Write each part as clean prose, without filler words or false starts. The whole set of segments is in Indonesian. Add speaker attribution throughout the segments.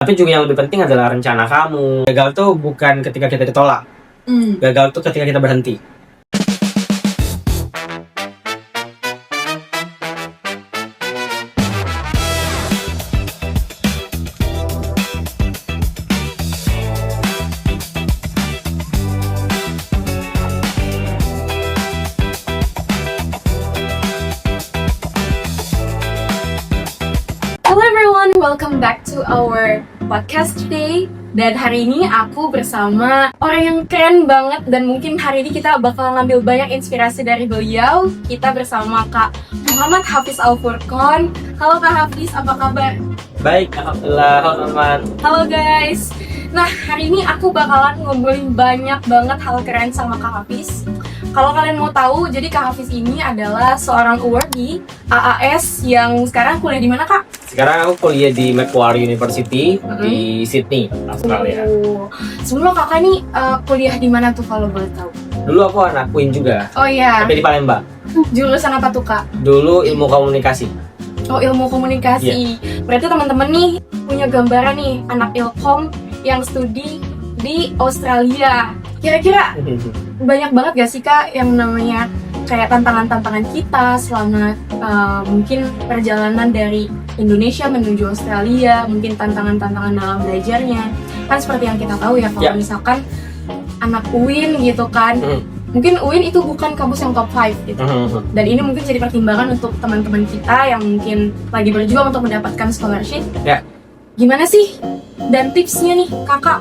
Speaker 1: Tapi juga yang lebih penting adalah rencana kamu. Gagal tuh bukan ketika kita ditolak. Gagal tuh ketika kita berhenti.
Speaker 2: Hello everyone, welcome back to our podcast today. Dan hari ini aku bersama orang yang keren banget. Dan mungkin hari ini kita bakal ngambil banyak inspirasi dari beliau. Kita bersama Kak Muhammad Hafiz Al-Furqon. Halo Kak Hafiz, apa kabar?
Speaker 1: Baik, alhamdulillah. Halo teman.
Speaker 2: Halo guys. Nah, hari ini aku bakalan ngobrolin banyak banget hal keren sama Kak Hafiz. Kalau kalian mau tahu, jadi Kak Hafiz ini adalah seorang awardee AAS yang sekarang kuliah di mana, Kak?
Speaker 1: Sekarang aku kuliah di Macquarie University di Sydney, Australia.
Speaker 2: Sebelum Kakak nih kuliah di mana tuh kalau boleh tahu?
Speaker 1: Dulu aku anak UIN juga,
Speaker 2: Oh iya,
Speaker 1: tapi di Palembang.
Speaker 2: jurusan apa tuh, Kak?
Speaker 1: Dulu ilmu komunikasi.
Speaker 2: Oh, ilmu komunikasi. Berarti teman-teman nih punya gambaran nih anak ilkom yang studi di Australia. Kira-kira banyak banget gak sih Kak yang namanya kayak tantangan-tantangan kita selama mungkin perjalanan dari Indonesia menuju Australia, mungkin tantangan-tantangan dalam belajarnya. Kan seperti yang kita tahu ya kalau misalkan anak UIN gitu kan, mungkin UIN itu bukan kampus yang top 5 gitu. Dan ini mungkin jadi pertimbangan untuk teman-teman kita yang mungkin lagi berjuang untuk mendapatkan scholarship.
Speaker 1: Ya.
Speaker 2: Gimana sih? Dan tipsnya nih Kakak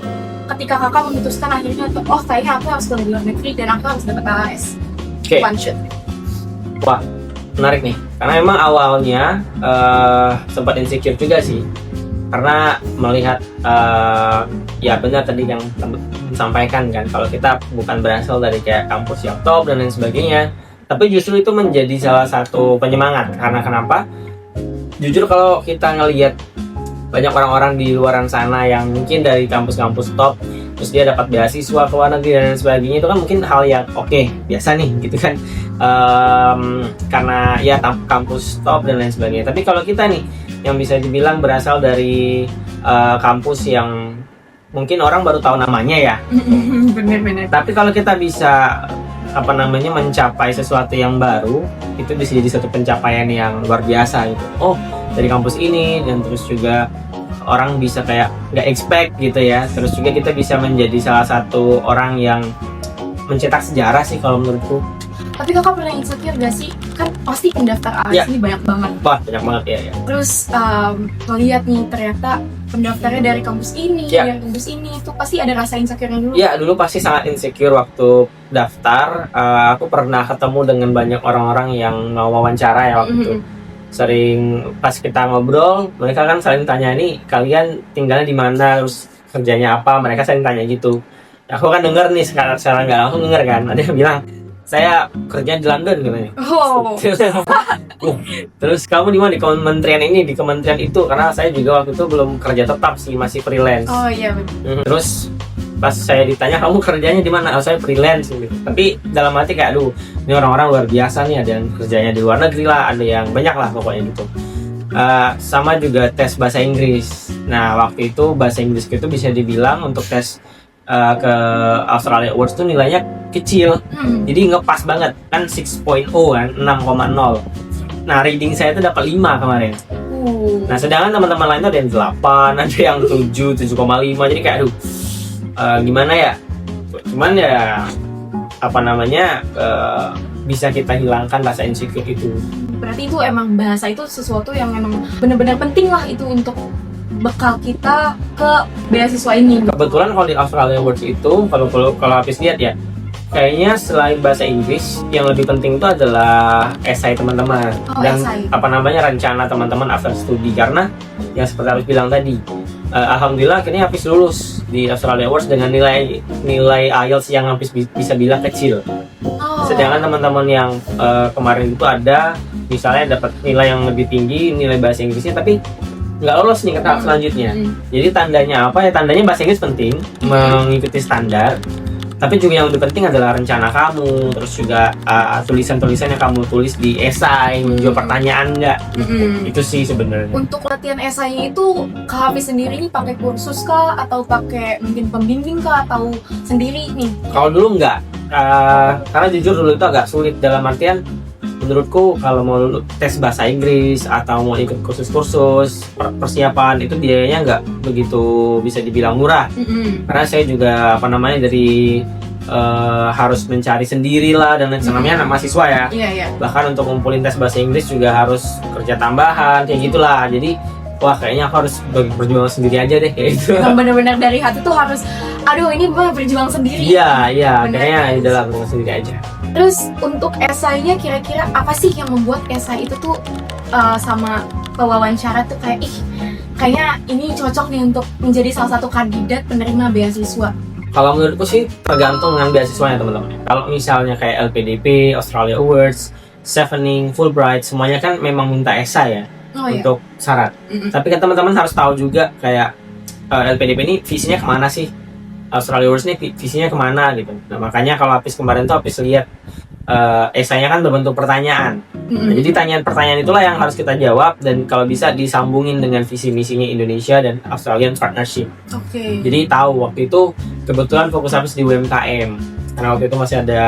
Speaker 2: ketika Kakak memutuskan akhirnya tuh, oh kayaknya aku harus ke luar negeri dan aku harus dapat AAS.
Speaker 1: Oke.
Speaker 2: One shot.
Speaker 1: Wah, menarik nih. Karena emang awalnya sempat insecure juga sih. Karena melihat ya benar tadi yang disampaikan kan, kalau kita bukan berasal dari kayak kampus yang top dan lain sebagainya, tapi justru itu menjadi salah satu penyemangat. Karena kenapa? Jujur kalau kita ngelihat banyak orang-orang di luaran sana yang mungkin dari kampus-kampus top, terus dia dapat beasiswa ke luar negeri dan lain sebagainya, itu kan mungkin hal yang oke, biasa nih gitu kan, karena ya kampus top dan lain sebagainya. Tapi kalau kita nih yang bisa dibilang berasal dari kampus yang mungkin orang baru tahu namanya ya,
Speaker 2: Bener-bener.
Speaker 1: tapi kalau kita bisa mencapai sesuatu yang baru, itu bisa jadi satu pencapaian yang luar biasa gitu. Oh, dari kampus ini, dan terus juga orang bisa kayak nggak expect gitu ya. Terus juga kita bisa menjadi salah satu orang yang mencetak sejarah sih kalau menurutku.
Speaker 2: Tapi Kakak pernah insecure gak sih? Kan pasti pendaftar AAS ini banyak banget.
Speaker 1: Wah, banyak banget ya.
Speaker 2: Terus ngeliat nih ternyata pendaftarnya dari kampus ini, dari kampus ini, itu pasti ada rasa insecure-nya dulu.
Speaker 1: Ya, dulu pasti sangat insecure waktu daftar. Aku pernah ketemu dengan banyak orang-orang yang mau wawancara ya waktu itu. Sering pas kita ngobrol, mereka kan saling tanya nih, kalian tinggalnya di mana, terus kerjanya apa, mereka saling tanya gitu. Aku kan denger nih, secara nggak langsung denger kan, ada yang bilang, saya kerja di London katanya.
Speaker 2: Oh.
Speaker 1: Terus kamu di mana, di kementerian ini, di kementerian itu? Karena saya juga waktu itu belum kerja tetap sih, masih freelance.
Speaker 2: Oh iya betul.
Speaker 1: Terus pas saya ditanya kamu kerjanya di mana, saya freelance gitu. Tapi dalam hati kayak, aduh, ini orang-orang luar biasa nih, ada yang kerjanya di luar negeri lah, ada yang banyak lah pokoknya gitu. Sama juga tes bahasa Inggris. Nah waktu itu bahasa Inggris itu bisa dibilang untuk tes ke Australia Awards tuh nilainya kecil, jadi ngepas banget kan, 6.0 kan, 6,0. Nah reading saya itu dapat 5 kemarin. Nah sedangkan teman-teman lain tuh ada yang 8, ada yang 7, 7,5. Jadi kayak aduh, gimana ya? Cuman ya bisa kita hilangkan rasa insecure itu.
Speaker 2: Berarti itu emang bahasa itu sesuatu yang emang benar-benar penting lah itu untuk bekal kita ke beasiswa ini.
Speaker 1: Kebetulan kalau di Australia Awards itu, kalau habis lihat ya, kayaknya selain bahasa Inggris yang lebih penting itu adalah esai teman-teman dan
Speaker 2: esai.
Speaker 1: Rencana teman-teman after study. Karena yang seperti Hafiz bilang tadi, alhamdulillah akhirnya Hafiz lulus di Australia Awards dengan nilai IELTS yang Hafiz bisa bilang kecil. Sedangkan teman-teman yang kemarin itu ada misalnya dapat nilai yang lebih tinggi, nilai bahasa Inggrisnya, tapi nggak lolos nih ke tahap selanjutnya. Jadi tandanya apa ya? Tandanya bahasa Inggris penting, mengikuti standar. Tapi juga yang lebih penting adalah rencana kamu, terus juga tulisan-tulisan yang kamu tulis di esai, menjawab pertanyaan nggak. Itu sih sebenarnya.
Speaker 2: Untuk latihan esainya itu Kak Hafiz sendiri nih pakai kursus kah atau pakai mungkin pembimbing kah atau sendiri nih?
Speaker 1: Kalau dulu nggak, karena jujur dulu itu agak sulit, dalam artian menurutku kalau mau tes bahasa Inggris atau mau ikut kursus-kursus persiapan itu biayanya nggak begitu bisa dibilang murah. Karena saya juga dari harus mencari sendiri lah, dan namanya anak mahasiswa ya. Bahkan untuk ngumpulin tes bahasa Inggris juga harus kerja tambahan kayak gitulah. Jadi wah, kayaknya aku harus berjuang sendiri aja deh kayak gitu.
Speaker 2: Yang benar-benar dari hati tuh harus, aduh ini gue berjuang sendiri.
Speaker 1: Iya, kayaknya di dalam berjuang sendiri aja.
Speaker 2: Terus untuk esainya kira-kira apa sih yang membuat esai itu tuh sama pewawancara tuh kayak kayaknya ini cocok nih untuk menjadi salah satu kandidat penerima beasiswa?
Speaker 1: Kalau menurutku sih tergantung dengan beasiswanya teman-teman. Kalau misalnya kayak LPDP, Australia Awards, Chevening, Fulbright, semuanya kan memang minta esai ya. Untuk syarat. Tapi kan teman-teman harus tahu juga kayak LPDP ini visinya kemana sih, Australia Awards ini visinya kemana gitu. Nah makanya kalau Hafiz kemarin tuh Hafiz lihat esainya kan berbentuk pertanyaan. Nah, jadi pertanyaan itulah yang harus kita jawab, dan kalau bisa disambungin dengan visi misinya Indonesia dan Australian Partnership. Jadi tahu waktu itu kebetulan fokus Hafiz di UMKM. Karena waktu itu masih ada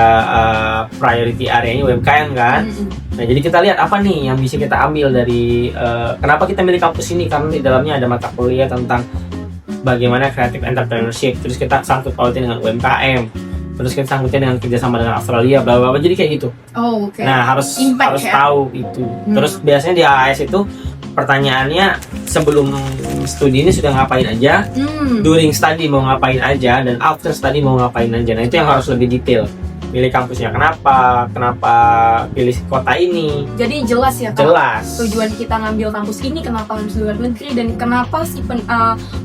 Speaker 1: priority area-nya UMKM kan. Nah jadi kita lihat apa nih yang bisa kita ambil dari kenapa kita milih kampus ini, karena di dalamnya ada mata kuliah tentang bagaimana creative entrepreneurship, terus kita sangkut pautin dengan UMKM, terus kita sangkutin dengan kerjasama dengan Australia, bla bla bla, jadi kayak gitu. Nah harus tahu itu. Terus biasanya di AAS itu pertanyaannya sebelum studi ini sudah ngapain aja, during study mau ngapain aja, dan after study mau ngapain aja. Nah itu yang harus lebih detail. Milih kampusnya kenapa pilih kota ini.
Speaker 2: Jadi jelas ya Kak?
Speaker 1: Jelas.
Speaker 2: Tujuan kita ngambil kampus ini, kenapa harus luar negeri, dan kenapa si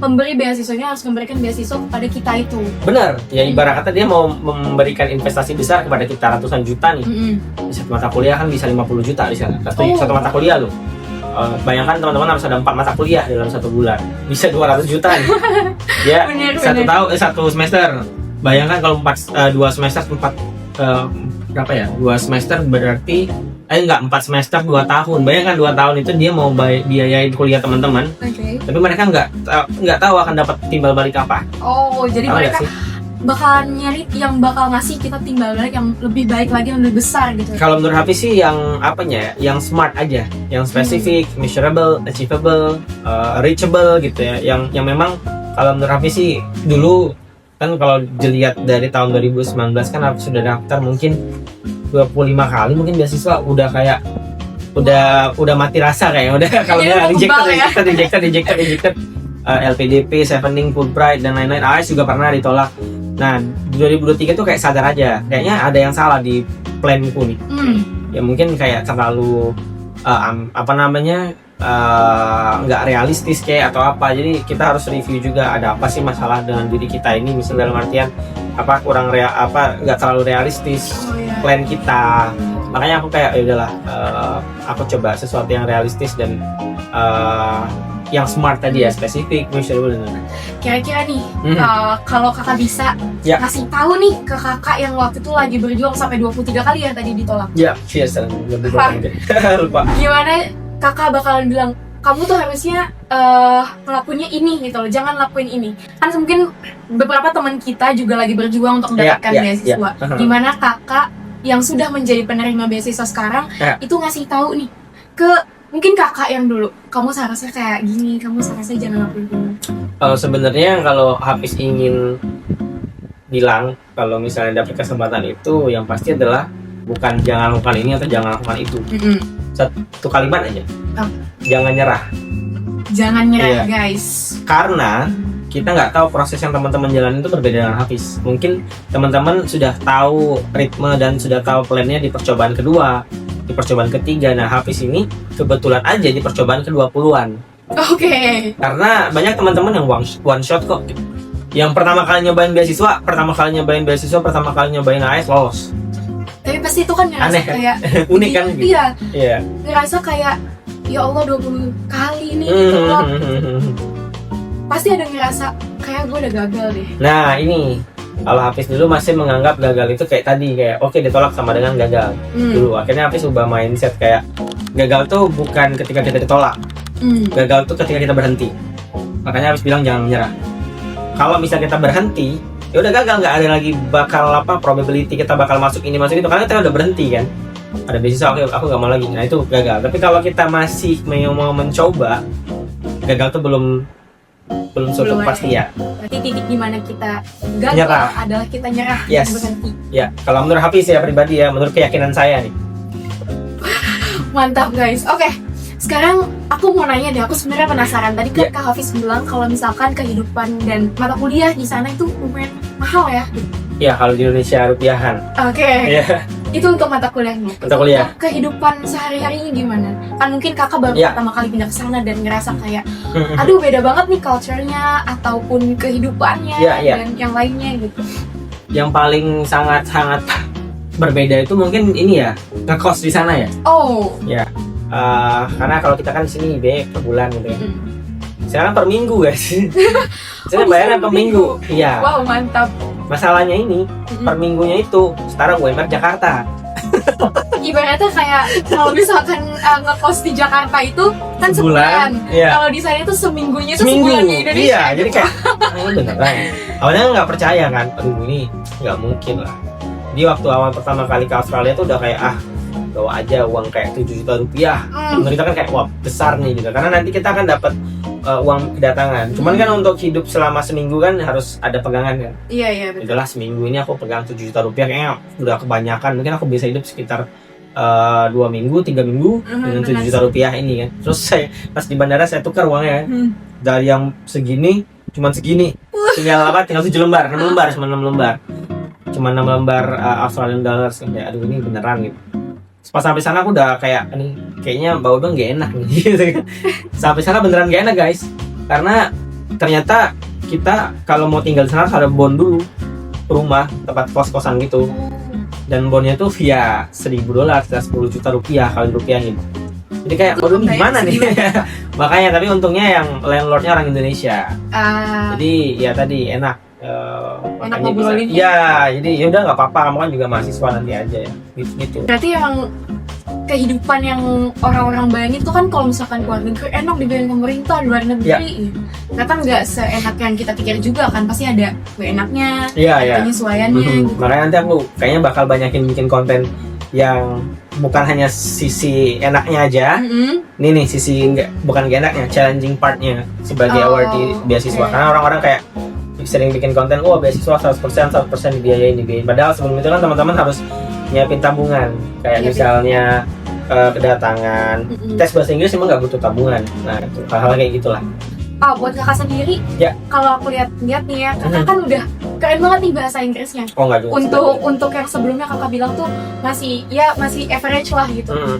Speaker 2: pemberi beasiswanya harus memberikan beasiswa kepada kita itu. Benar.
Speaker 1: Ya ibarat kata dia mau memberikan investasi besar kepada kita ratusan juta nih. Satu mata kuliah kan bisa 50 juta di sana. Satu mata kuliah loh. Bayangkan teman-teman harus ada 4 mata kuliah dalam 1 bulan, bisa 200 juta nih. Ya, satu semester. Bayangkan kalau 2 semester 4 2 semester berarti 4 semester 2 tahun. Bayangkan 2 tahun itu dia mau biayain kuliah teman-teman. Tapi mereka nggak tahu akan dapat timbal balik apa.
Speaker 2: Jadi mereka bakal nyari yang bakal ngasih kita timbal balik yang lebih baik lagi, yang lebih besar gitu.
Speaker 1: Kalau menurut Hafiz sih yang yang smart aja, yang spesifik, measurable, achievable, reachable gitu ya. Yang memang kalau menurut Hafiz sih dulu kan kalau dilihat dari tahun 2019 kan Hafiz sudah daftar mungkin 25 kali mungkin beasiswa, udah kayak udah mati rasa kayaknya, udah kalau dia rejected. LPDP, Chevening, Fulbright dan lain-lain, AS juga pernah ditolak. Nah, di 2023 tuh kayak sadar aja, kayaknya ada yang salah di planku nih. Ya mungkin kayak terlalu nggak realistis kayak atau apa. Jadi kita harus review juga ada apa sih masalah dengan diri kita ini, misalnya dalam artian nggak terlalu realistis plan kita. Makanya aku kayak udahlah, aku coba sesuatu yang realistis dan yang smart tadi ya, spesifik, measurable.
Speaker 2: Kira-kira nih, kalau kakak bisa ngasih tahu nih ke kakak yang waktu itu lagi berjuang sampai 23 kali ya tadi ditolak.
Speaker 1: Lupa.
Speaker 2: Gimana kakak bakalan bilang, kamu tuh harusnya ngelakuinnya ini gitu loh, jangan lakuin ini. Kan mungkin beberapa teman kita juga lagi berjuang untuk mendapatkan beasiswa. Gimana kakak yang sudah menjadi penerima beasiswa sekarang itu ngasih tahu nih ke mungkin kakak yang dulu, kamu seharusnya kayak gini, kamu seharusnya jangan lakuin ini.
Speaker 1: Sebenarnya kalau Hafiz ingin bilang kalau misalnya dapat kesempatan itu, yang pasti adalah bukan jangan lakukan ini atau jangan lakukan itu. Satu kalimat aja, jangan nyerah.
Speaker 2: Jangan nyerah guys.
Speaker 1: Karena kita nggak tahu proses yang teman-teman jalanin itu berbeda dengan Hafiz. Mungkin teman-teman sudah tahu ritme dan sudah tahu plannya di percobaan kedua, di percobaan ketiga. Nah Hafiz ini kebetulan aja di percobaan ke-20-an. Karena banyak teman-teman yang one shot kok. Yang pertama kali nyobain beasiswa, pertama kali nyobain AS, lolos.
Speaker 2: Tapi pasti itu kan ngerasa
Speaker 1: aneh,
Speaker 2: kayak
Speaker 1: unik kan gitu.
Speaker 2: Iya. Ngerasa kayak ya Allah 20 kali nih gitu loh. Pasti ada ngerasa kayak gue udah gagal deh.
Speaker 1: Nah ini Kalau Hafiz dulu masih menganggap gagal itu kayak tadi, kayak oke ditolak sama dengan gagal. Dulu akhirnya Hafiz ubah mindset kayak gagal tuh bukan ketika kita ditolak, gagal tuh ketika kita berhenti. Makanya Hafiz bilang jangan menyerah. Kalau misalnya kita berhenti, ya udah gagal, nggak ada lagi bakal probability kita bakal masuk ini masuk itu, karena kita udah berhenti kan. Ada beasiswa, oke aku nggak mau lagi, nah itu gagal. Tapi kalau kita masih mau mencoba, gagal tuh belum suatu pasti ya.
Speaker 2: Berarti titik dimana kita gagal
Speaker 1: Nyerah.
Speaker 2: adalah kita nyerah dan
Speaker 1: Yes.
Speaker 2: berhenti.
Speaker 1: Ya, kalau menurut Hafiz ya pribadi ya, menurut keyakinan saya nih.
Speaker 2: Mantap guys. Oke, sekarang aku mau nanya deh. Aku sebenarnya penasaran. Tadi kan
Speaker 1: Ya.
Speaker 2: Kak Hafiz bilang kalau misalkan kehidupan dan mata kuliah di sana itu lumayan mahal ya.
Speaker 1: Ya kalau di Indonesia rupiahan.
Speaker 2: Oke,
Speaker 1: Ya,
Speaker 2: itu untuk mata kuliahnya.
Speaker 1: mata kuliah.
Speaker 2: Untuk kehidupan sehari-harinya gimana? Kan mungkin kakak baru
Speaker 1: Ya.
Speaker 2: pertama kali pindah ke sana dan ngerasa kayak, aduh beda banget nih culture-nya ataupun kehidupannya
Speaker 1: Ya, ya.
Speaker 2: dan yang lainnya gitu.
Speaker 1: Yang paling sangat berbeda itu mungkin ini ya, ngekos di sana ya.
Speaker 2: Oh,
Speaker 1: Karena kalau kita kan di sini per bulan gitu ya. Sekarang per minggu guys. Saya
Speaker 2: Oh,
Speaker 1: bayarnya
Speaker 2: bisa
Speaker 1: per
Speaker 2: per
Speaker 1: minggu.
Speaker 2: minggu.
Speaker 1: Iya.
Speaker 2: wow mantap.
Speaker 1: Masalahnya ini per minggunya itu setara UMR Jakarta.
Speaker 2: Ibaratnya kayak kalau misalkan ngekos di Jakarta itu kan sebulan.
Speaker 1: Iya.
Speaker 2: Kalau di sana itu seminggunya itu
Speaker 1: Seminggu.
Speaker 2: sebulan di Indonesia.
Speaker 1: Iya, jadi kayak ini beneran. Awalnya nggak percaya kan, aduh ini nggak mungkin lah. Di waktu awal pertama kali ke Australia tuh udah kayak bawa aja uang kayak 7 juta rupiah. Menurut kita kan kayak wah besar nih gitu. Karena nanti kita akan dapat uang kedatangan. Cuman kan untuk hidup selama seminggu kan harus ada pegangan kan.
Speaker 2: Iya iya betul.
Speaker 1: Udahlah seminggu ini aku pegang 7 juta rupiah kayaknya udah kebanyakan. Mungkin aku bisa hidup sekitar 2 minggu, 3 minggu dengan 7 juta rupiah ini kan. Terus saya pas di bandara saya tukar uangnya kan. Dari yang segini cuman segini. Tinggal 7 lembar, 6 lembar, cuma 6 lembar. Cuma 6 lembar Australian dollars kan. Kayak aduh ini beneran gitu. Pas sampai sana aku udah kayak ini kayaknya bau dong gak enak nih gitu kan. Sampai sana beneran gak enak guys. Karena ternyata kita kalau mau tinggal di sana harus ada bond dulu rumah, tempat kos-kosan gitu. Dan bondnya itu via $1.000, sekitar 10 juta rupiah kalau dirupiahin. Jadi kayak waduh ini gimana nih? Makanya tapi untungnya yang landlordnya orang Indonesia. Jadi ya tadi enak.
Speaker 2: Enak
Speaker 1: Makanya bisa.
Speaker 2: ngobrolin.
Speaker 1: Iya, jadi ya udah nggak apa-apa, kamu kan juga mahasiswa nanti aja ya. Gitu.
Speaker 2: Berarti emang kehidupan yang orang-orang bayangin tuh kan kalau misalkan luar negeri enak dibayar pemerintah luar negeri. Ternyata nggak seenak yang kita pikir juga kan, pasti ada enaknya,
Speaker 1: Iya, iya.
Speaker 2: penyesuaiannya. Gitu.
Speaker 1: Makanya nanti aku kayaknya bakal banyakin bikin konten yang bukan hanya sisi enaknya aja. Ini nih sisi bukan gak enaknya, challenging partnya sebagai awardee beasiswa.
Speaker 2: Oke.
Speaker 1: Karena orang-orang kayak sering bikin konten, beasiswa 100% dibiayain. Padahal sebelum itu kan teman-teman harus nyiapin tabungan. Kayak
Speaker 2: Iya,
Speaker 1: misalnya kedatangan, tes bahasa Inggris emang nggak butuh tabungan. Nah, itu hal-hal kayak gitulah.
Speaker 2: Buat kakak sendiri,
Speaker 1: Ya.
Speaker 2: kalau aku lihat-lihat nih ya, kakak kan udah keren banget nih bahasa Inggrisnya.
Speaker 1: Oh nggak juga.
Speaker 2: Untuk yang sebelumnya kakak bilang tuh masih average lah gitu.
Speaker 1: Mm.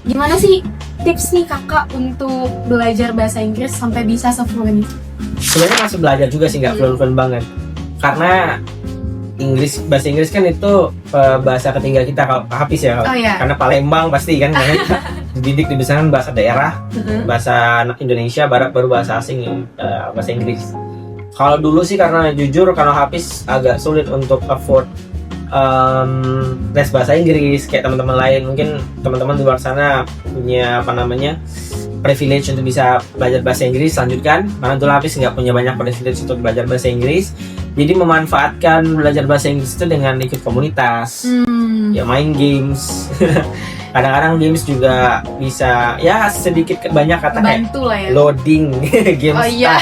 Speaker 2: Gimana sih tips nih kakak untuk belajar bahasa Inggris sampai bisa se-fluent itu?
Speaker 1: Sebenarnya masih belajar juga sih, nggak fluent banget. Karena bahasa Inggris kan itu bahasa ketiga kita kalau Hafiz ya.
Speaker 2: Oh iya.
Speaker 1: Karena Palembang pasti kan karena kita dididik dibesarkan bahasa daerah, bahasa Indonesia, baru bahasa asing bahasa Inggris. Kalau dulu sih karena jujur karena Hafiz agak sulit untuk afford les bahasa Inggris kayak teman-teman lain. Mungkin teman-teman di luar sana punya privilege untuk bisa belajar bahasa Inggris lanjutkan. Karena dulu Hafiz nggak punya banyak privilege untuk belajar bahasa Inggris. Jadi memanfaatkan belajar bahasa Inggris itu dengan ikut komunitas, ya main games. Kadang-kadang games juga bisa ya sedikit banyak kata kayak
Speaker 2: Bantu lah ya.
Speaker 1: loading, game
Speaker 2: Oh iya.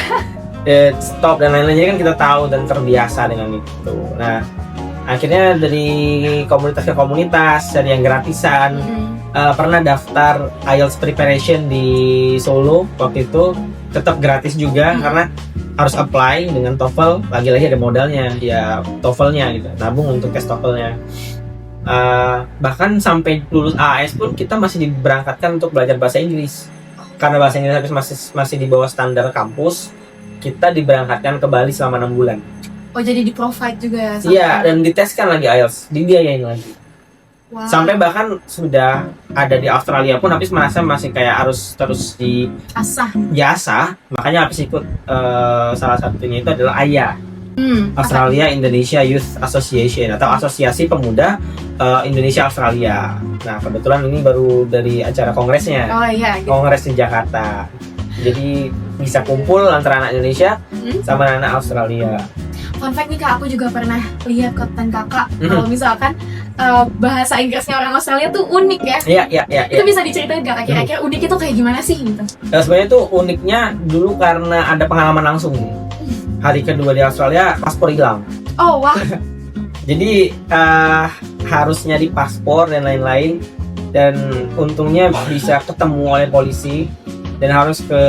Speaker 1: stop dan lain-lain. Jadi kan kita tahu dan terbiasa dengan itu. Nah, akhirnya dari komunitas ke komunitas, dari yang gratisan, pernah daftar IELTS preparation di Solo waktu itu, tetap gratis juga karena harus apply dengan TOEFL, lagi-lagi ada modalnya ya TOEFL-nya gitu, nabung untuk tes TOEFL-nya. Bahkan sampai lulus AS pun kita masih diberangkatkan untuk belajar bahasa Inggris karena bahasa Inggris masih di bawah standar kampus. Kita diberangkatkan ke Bali selama 6 bulan.
Speaker 2: Oh jadi di provide juga.
Speaker 1: Iya, dan diteskan lagi IELTS, dibiayain lagi.
Speaker 2: Wow.
Speaker 1: Sampai bahkan sudah ada di Australia pun Hafiz merasa masih kayak harus terus
Speaker 2: asah.
Speaker 1: diasah. Makanya Hafiz ikut salah satunya itu adalah AYA, Australia Indonesia Youth Association atau Asosiasi Pemuda Indonesia Australia. Nah kebetulan ini baru dari acara kongresnya,
Speaker 2: Oh iya, gitu.
Speaker 1: kongres di Jakarta. Jadi bisa kumpul antara anak Indonesia sama anak Australia.
Speaker 2: Fun fact nih Kak, aku juga pernah lihat konten Kakak kalau misalkan bahasa Inggrisnya orang Australia tuh unik ya.
Speaker 1: Iya.
Speaker 2: Itu bisa diceritain gak Kak, kira-kira unik itu kayak gimana sih gitu?
Speaker 1: Sebenarnya tuh uniknya dulu karena ada pengalaman langsung. Hari kedua di Australia paspor hilang.
Speaker 2: Oh wah,
Speaker 1: Jadi harus nyari paspor dan lain-lain. Dan untungnya bisa ketemu oleh polisi dan harus ke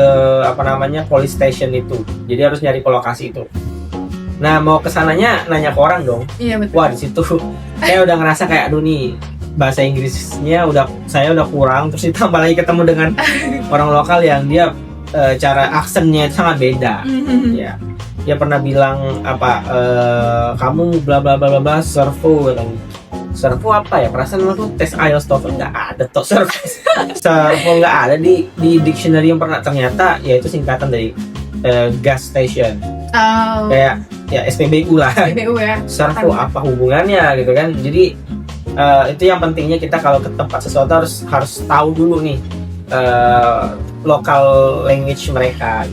Speaker 1: police station itu. Jadi harus nyari ke lokasi itu. Nah mau kesananya nanya ke orang dong.
Speaker 2: iya betul.
Speaker 1: Wah di situ saya udah ngerasa kayak aduh nih bahasa Inggrisnya saya udah kurang, terus ditambah lagi ketemu dengan orang lokal yang dia cara aksennya itu sangat beda. Ya dia pernah bilang kamu bla bla bla bla servo katanya. Servo apa ya, perasaan aku tes IELTS TOEFL nggak ada toh servo nggak ada di dictionary yang pernah, ternyata ya itu singkatan dari gas station,
Speaker 2: Oh,
Speaker 1: kayak ya SPBU lah.
Speaker 2: PBU ya.
Speaker 1: Servo apa hubungannya gitu kan. Jadi itu yang pentingnya, kita kalau ke tempat sesuatu harus tahu dulu nih local language mereka.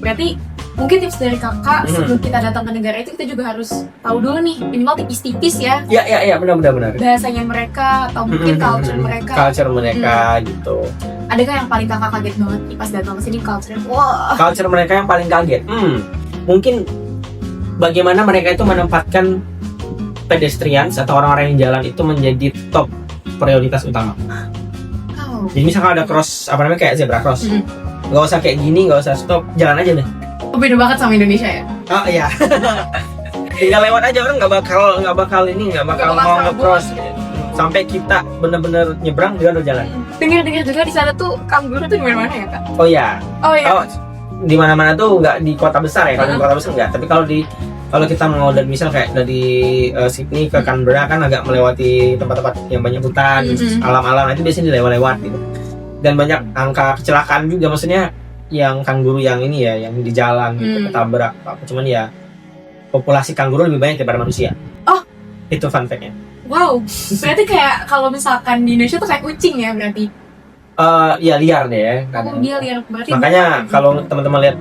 Speaker 2: Berarti mungkin tips dari Kakak sebelum kita datang ke negara itu, kita juga harus tahu dulu nih minimal tipis-tipis ya
Speaker 1: Ya benar.
Speaker 2: bahasanya mereka atau mungkin culture mereka.
Speaker 1: Culture mereka gitu.
Speaker 2: Adakah yang paling Kakak kaget banget nih pas datang ke sini culture? Wah.
Speaker 1: Culture mereka yang paling kaget. Mungkin bagaimana mereka itu menempatkan pedestrians atau orang-orang yang jalan itu menjadi top prioritas utama.
Speaker 2: Oh.
Speaker 1: Jadi misalkan ada cross kayak zebra cross, nggak usah kayak gini, nggak usah stop, jalan aja deh.
Speaker 2: Beda banget sama Indonesia ya.
Speaker 1: Oh iya. Tinggal lewat aja, orang nggak bakal mau nge-cross sampai kita bener-bener nyebrang dia udah jalan.
Speaker 2: Dengar juga di sana tuh kangguru tuh di mana-mana ya Kak?
Speaker 1: Oh iya.
Speaker 2: Oh iya.
Speaker 1: Oh, di mana-mana tuh nggak di kota besar ya. Kalau di kota besar nggak. Tapi kalau kita mau dari misal kayak dari Sydney ke Canberra kan agak melewati tempat-tempat yang banyak hutan, alam-alam, itu biasanya dilewat-lewat gitu. Dan banyak angka kecelakaan juga, maksudnya yang kanguru yang ini ya, yang di jalan gitu, ketabrak apa. Cuman ya populasi kanguru lebih banyak daripada manusia.
Speaker 2: Oh,
Speaker 1: itu fun fact-nya.
Speaker 2: wow. Berarti kayak kalau misalkan di Indonesia tuh kayak kucing ya berarti.
Speaker 1: Ya liar deh ya.
Speaker 2: Oh, dia liar berarti.
Speaker 1: Makanya kalau teman-teman lihat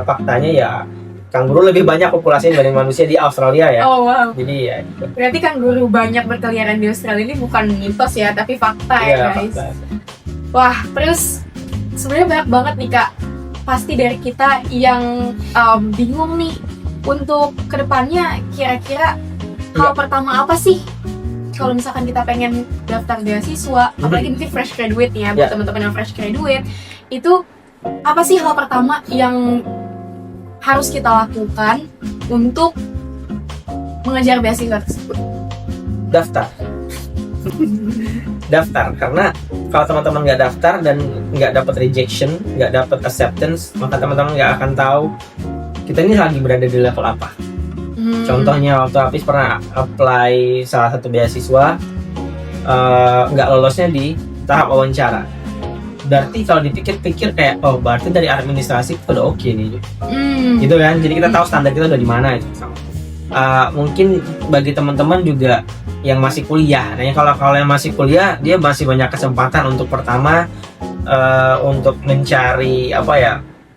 Speaker 1: faktanya ya, kanguru lebih banyak populasinya dibanding manusia di Australia ya.
Speaker 2: Oh wow.
Speaker 1: Jadi ya gitu.
Speaker 2: Berarti kanguru banyak berkeliaran di Australia ini bukan mitos ya, tapi fakta ya
Speaker 1: Iya,
Speaker 2: guys.
Speaker 1: fakta.
Speaker 2: Wah, terus sebenarnya banyak banget nih Kak. Pasti dari kita yang bingung nih untuk kedepannya kira-kira hal pertama apa sih kalau misalkan kita pengen daftar beasiswa, apalagi mungkin fresh graduate nih ya, buat teman-teman yang fresh graduate, itu apa sih hal pertama yang harus kita lakukan untuk mengejar beasiswa tersebut?
Speaker 1: Daftar, karena kalau teman-teman nggak daftar dan nggak dapat rejection, nggak dapat acceptance, maka teman-teman nggak akan tahu kita ini lagi berada di level apa. Contohnya waktu Hafiz pernah apply salah satu beasiswa, nggak lolosnya di tahap wawancara. Berarti kalau dipikir-pikir kayak, oh berarti dari administrasi kita udah oke nih, gitu kan? Jadi kita tahu standar kita udah di mana itu. Mungkin bagi teman-teman juga yang masih kuliah, nah kalau yang masih kuliah, dia masih banyak kesempatan untuk pertama untuk mencari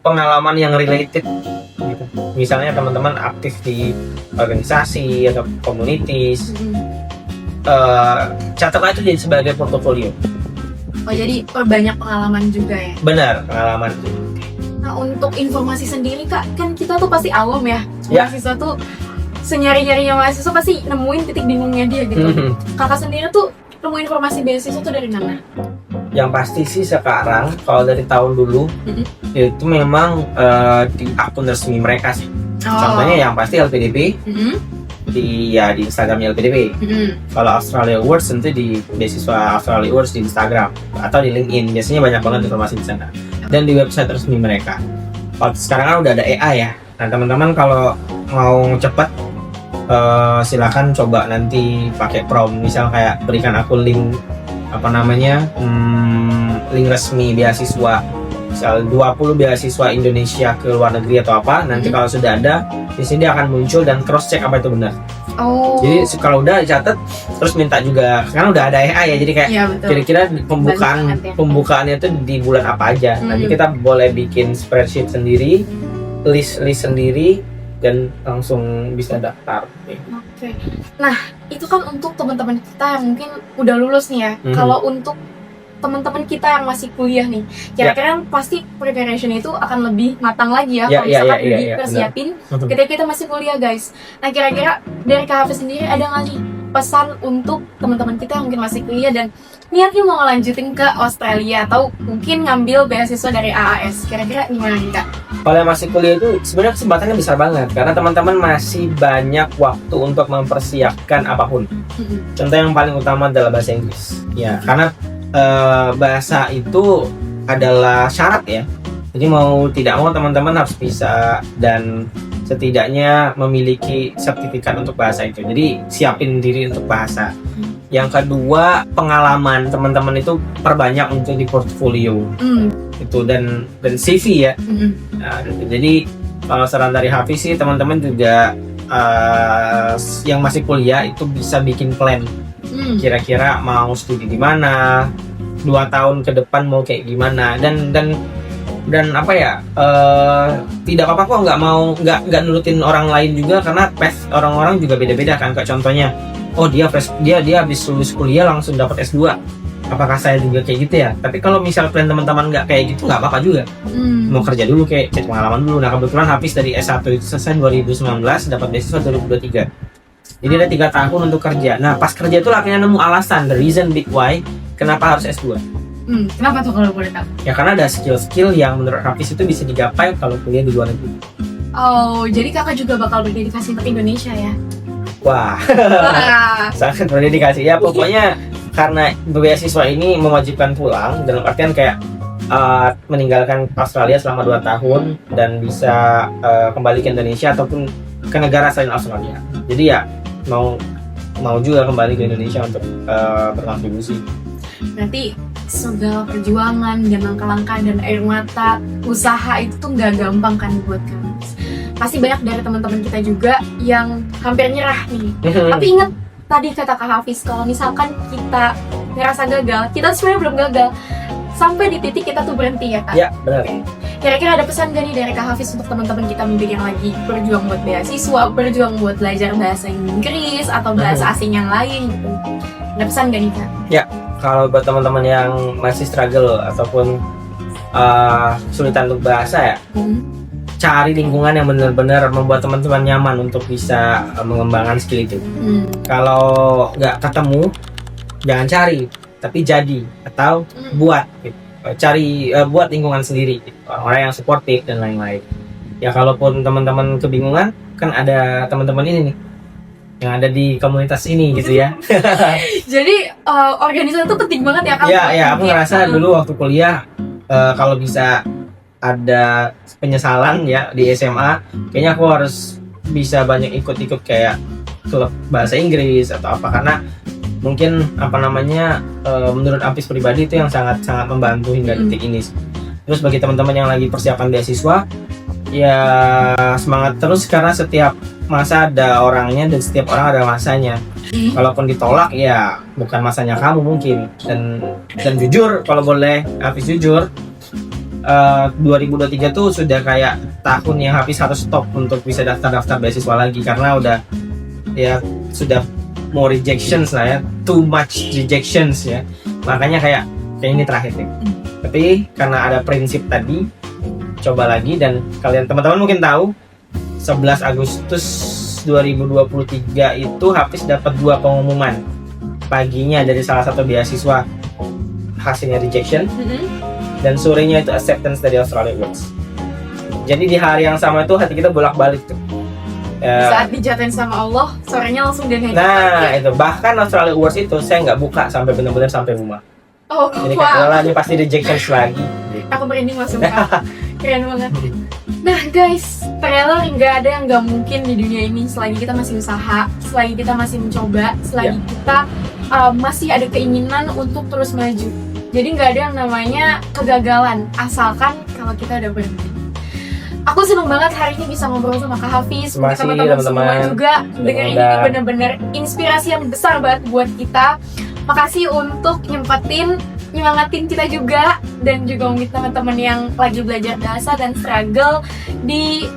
Speaker 1: pengalaman yang related gitu. Misalnya teman-teman aktif di organisasi atau communities, catatlah itu jadi sebagai portofolio.
Speaker 2: Oh jadi banyak pengalaman juga ya?
Speaker 1: Benar, pengalaman.
Speaker 2: Nah untuk informasi sendiri Kak, kan kita tuh pasti awam ya.
Speaker 1: Ya.
Speaker 2: Mahasiswa tuh senyari-nyarinya mahasiswa pasti nemuin titik bingungnya dia gitu. Kakak sendiri tuh nemu informasi beasiswa tuh dari mana?
Speaker 1: Yang pasti sih sekarang kalau dari tahun dulu itu memang di akun resmi mereka sih. Contohnya yang pasti LPDP, di Instagramnya LPDP. Kalau Australia Awards tentu di beasiswa Australia Awards di Instagram atau di LinkedIn, biasanya banyak banget informasi di sana. Dan di website resmi mereka. Kalau sekarang kan udah ada AI ya. Nah teman-teman kalau mau cepet silakan coba nanti pakai prompt, misal kayak berikan aku link link resmi beasiswa misal 20 beasiswa Indonesia ke luar negeri atau apa, nanti kalau sudah ada di sini dia akan muncul dan cross check apa itu benar.
Speaker 2: Oh.
Speaker 1: Jadi kalau udah dicatat terus minta juga, karena udah ada AI ya, jadi kayak
Speaker 2: Iya, betul.
Speaker 1: kira-kira
Speaker 2: Banyak banget ya.
Speaker 1: pembukaannya itu di bulan apa aja. Nanti kita boleh bikin spreadsheet sendiri, list sendiri, dan langsung bisa daftar.
Speaker 2: Oke. Nah, itu kan untuk teman-teman kita yang mungkin udah lulus nih ya. Kalau untuk teman-teman kita yang masih kuliah nih, kira-kira pasti preparation itu akan lebih matang lagi ya, kalau misalkan dipersiapin ketika kita masih kuliah, guys. Nah, kira-kira dari Kak Hafiz sendiri ada nggak nih pesan untuk teman-teman kita yang mungkin masih kuliah dan niatnya mau ngelanjutin ke Australia atau mungkin ngambil beasiswa dari AAS? Kira-kira gimana nih, Kak?
Speaker 1: Kalau yang masih kuliah itu sebenarnya kesempatannya besar banget, karena teman-teman masih banyak waktu untuk mempersiapkan apapun. Contoh yang paling utama adalah bahasa Inggris. Ya, karena bahasa itu adalah syarat ya. Jadi mau tidak mau teman-teman harus bisa dan setidaknya memiliki sertifikat untuk bahasa itu. Jadi siapin diri untuk bahasa. Yang kedua, pengalaman teman-teman itu perbanyak untuk di portfolio. Itu dan CV ya. Nah, jadi kalau saran dari Hafiz sih, teman-teman juga yang masih kuliah itu bisa bikin plan. Kira-kira mau studi di mana, 2 tahun ke depan mau kayak gimana, dan apa ya, tidak apa-apa kok nggak nurutin orang lain juga, karena path orang-orang juga beda-beda kan. Kayak contohnya, oh dia habis lulus kuliah langsung dapat S2, apakah saya juga kayak gitu ya? Tapi kalau misal plan teman-teman nggak kayak gitu, nggak apa-apa juga. Mau kerja dulu, kayak cek pengalaman dulu. Nah, kebetulan Hafiz dari S1 itu selesai 2019, dapat beasiswa 2023. Jadi ada 3 tahun untuk kerja. Nah, pas kerja itu akhirnya nemu alasan, the reason big why kenapa harus S2.
Speaker 2: Kenapa tuh kalau boleh tahu?
Speaker 1: Ya karena ada skill-skill yang menurut Hafiz itu bisa digapai kalau kuliah di luar negeri.
Speaker 2: Oh, jadi kakak juga bakal berdedikasi untuk Indonesia ya?
Speaker 1: Wah, sangat berdedikasi ya. Pokoknya karena beasiswa ini mewajibkan pulang, dalam artian kayak meninggalkan Australia selama 2 tahun dan bisa kembali ke Indonesia ataupun ke negara selain Australia. Jadi ya mau juga kembali ke Indonesia untuk berkontribusi.
Speaker 2: Berarti segala perjuangan dan langkah-langkah dan air mata usaha itu tuh nggak gampang kan buat kamu. Pasti banyak dari teman-teman kita juga yang hampir nyerah nih. Tapi ingat tadi kata Kak Hafiz, kalau misalkan kita ngerasa gagal, kita sebenarnya belum gagal. Sampai di titik kita tuh berhenti ya, Kak?
Speaker 1: Ya, benar.
Speaker 2: Kira-kira ada pesan gak nih dari Kak Hafiz untuk teman-teman kita mungkin yang lagi berjuang buat beasiswa, berjuang buat belajar bahasa Inggris atau bahasa asing yang lain gitu? Ada pesan gak nih, Kak?
Speaker 1: Ya, kalau buat teman-teman yang masih struggle ataupun kesulitan untuk bahasa ya, cari lingkungan yang benar-benar membuat teman-teman nyaman untuk bisa mengembangkan skill itu. Kalau nggak ketemu, jangan cari, tapi jadi atau buat. Gitu. Buat lingkungan sendiri, gitu. Orang-orang yang suportif dan lain-lain. Ya kalaupun teman-teman kebingungan, kan ada teman-teman ini nih yang ada di komunitas ini gitu ya.
Speaker 2: Jadi organisasi itu penting banget ya, Kak?
Speaker 1: Ya, aku ngerasa dulu waktu kuliah kalau bisa ada penyesalan ya di SMA, kayaknya aku harus bisa banyak ikut-ikut kayak klub bahasa Inggris atau apa, karena mungkin menurut Hafiz pribadi itu yang sangat-sangat membantu hingga detik ini. Terus bagi teman-teman yang lagi persiapan beasiswa, ya semangat terus, karena setiap masa ada orangnya dan setiap orang ada masanya. Kalaupun ditolak ya bukan masanya kamu mungkin. Dan jujur, kalau boleh Hafiz jujur, 2023 tuh sudah kayak tahun yang Hafiz harus stop untuk bisa daftar beasiswa lagi, karena udah ya sudah more rejections lah ya, too much rejections ya. Makanya kayak ini terakhir nih. Tapi karena ada prinsip tadi, coba lagi. Dan kalian teman-teman mungkin tahu 11 Agustus 2023 itu Hafiz dapat 2 pengumuman paginya dari salah satu beasiswa, hasilnya rejection, dan sorenya itu acceptance dari Australia Awards. Jadi di hari yang sama itu hati kita bolak-balik tuh.
Speaker 2: Saat dijatuhin sama Allah, sorenya langsung dia naik.
Speaker 1: Nah itu, bahkan Australia Awards itu saya nggak buka sampai benar-benar sampai rumah.
Speaker 2: Oh,
Speaker 1: jadi kayak ini pasti rejection lagi.
Speaker 2: Aku merinding langsung, Kak. Keren banget. Nah guys, ternyata nggak ada yang nggak mungkin di dunia ini selagi kita masih usaha, selagi kita masih mencoba, selagi kita masih ada keinginan untuk terus maju. Jadi nggak ada yang namanya kegagalan, asalkan kalau kita udah berhenti. Aku seneng banget hari ini bisa ngobrol sama Kak Hafiz,
Speaker 1: Terima kasih,
Speaker 2: teman-teman semua
Speaker 1: teman-teman.
Speaker 2: juga. Dengar ini bener-bener inspirasi yang besar banget buat kita. Makasih untuk nyemangatin kita juga, dan juga mungkin teman-teman yang lagi belajar bahasa dan struggle di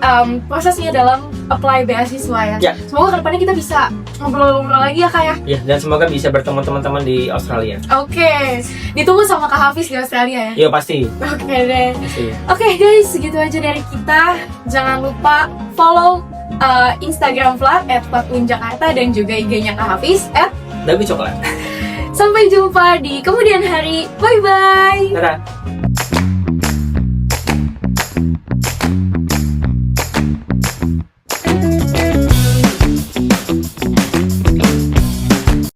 Speaker 2: prosesnya dalam apply beasiswa ya.
Speaker 1: Ya.
Speaker 2: Semoga kedepannya kita bisa ngobrol-ngobrol lagi ya Kak ya.
Speaker 1: Ya, dan semoga bisa bertemu teman-teman di Australia.
Speaker 2: Oke, ditunggu sama Kak Hafiz di Australia ya.
Speaker 1: Iya pasti.
Speaker 2: Oke deh.
Speaker 1: Pasti.
Speaker 2: Oke guys, segitu aja dari kita. Jangan lupa follow Instagram Flat @flatunjakarta dan juga IG-nya Kak Hafiz
Speaker 1: Dagu coklat.
Speaker 2: Sampai jumpa di kemudian hari. Bye bye.
Speaker 1: Dadah.